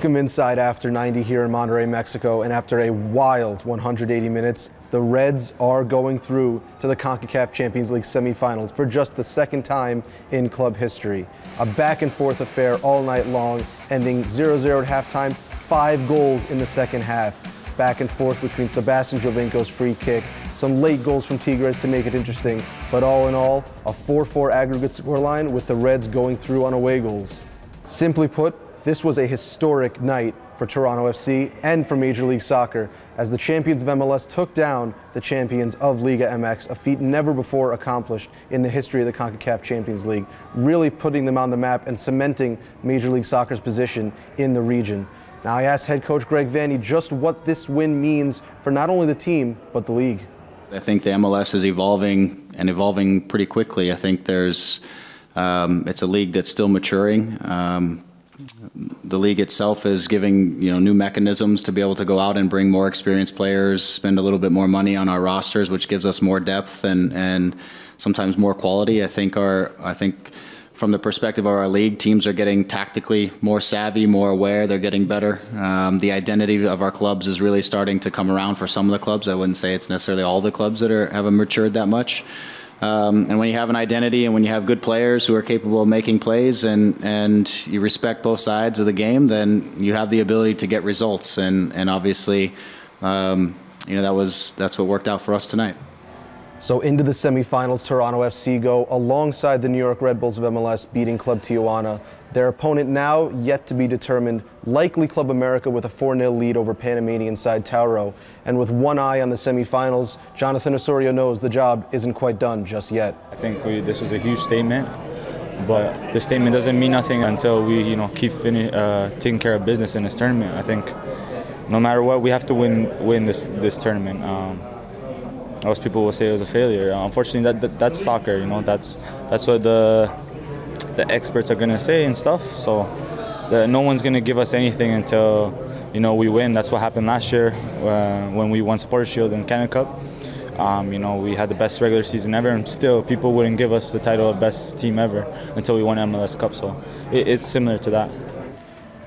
Welcome inside after 90 here in Monterrey, Mexico, and after a wild 180 minutes, the Reds are going through to the Concacaf Champions League semifinals for just the second time in club history. A back-and-forth affair all night long, ending 0-0 at halftime, 5 goals in the second half. Back and forth between Sebastian Jovinko's free kick, some late goals from Tigres to make it interesting, but all in all, a 4-4 aggregate scoreline with the Reds going through on away goals. Simply put, this was a historic night for Toronto FC and for Major League Soccer as the champions of MLS took down the champions of Liga MX, a feat never before accomplished in the history of the Concacaf Champions League, really putting them on the map and cementing Major League Soccer's position in the region. Now I asked head coach Greg Vanney just what this win means for not only the team, but the league. I think the MLS is evolving and evolving pretty quickly. I think it's a league that's still maturing. The league itself is giving new mechanisms to be able to go out and bring more experienced players, spend a little bit more money on our rosters, which gives us more depth and sometimes more quality. I think from the perspective of our league, teams are getting tactically more savvy, more aware. They're getting better. The identity of our clubs is really starting to come around for some of the clubs. I wouldn't say it's necessarily all the clubs that haven't matured that much. And when you have an identity and when you have good players who are capable of making plays and you respect both sides of the game, then you have the ability to get results. And obviously, that's what worked out for us tonight. So into the semifinals, Toronto FC go alongside the New York Red Bulls of MLS, beating Club Tijuana. Their opponent now yet to be determined, likely Club America with a 4-0 lead over Panamanian side Tauro. And with one eye on the semifinals, Jonathan Osorio knows the job isn't quite done just yet. I think this was a huge statement, but the statement doesn't mean nothing until we keep taking care of business in this tournament. I think no matter what, we have to win this tournament. Most people will say it was a failure. Unfortunately, that's soccer. That's what the experts are going to say and stuff. So no one's going to give us anything until we win. That's what happened last year when we won Supporters Shield and Canada Cup. We had the best regular season ever, and still people wouldn't give us the title of best team ever until we won MLS Cup. So it's similar to that.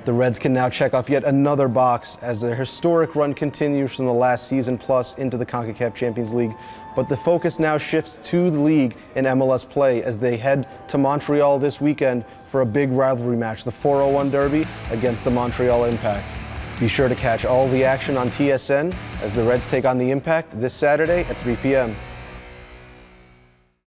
The Reds can now check off yet another box as their historic run continues from the last season plus into the Concacaf Champions League. But the focus now shifts to the league in MLS play as they head to Montreal this weekend for a big rivalry match, the 401 Derby against the Montreal Impact. Be sure to catch all the action on TSN as the Reds take on the Impact this Saturday at 3 p.m.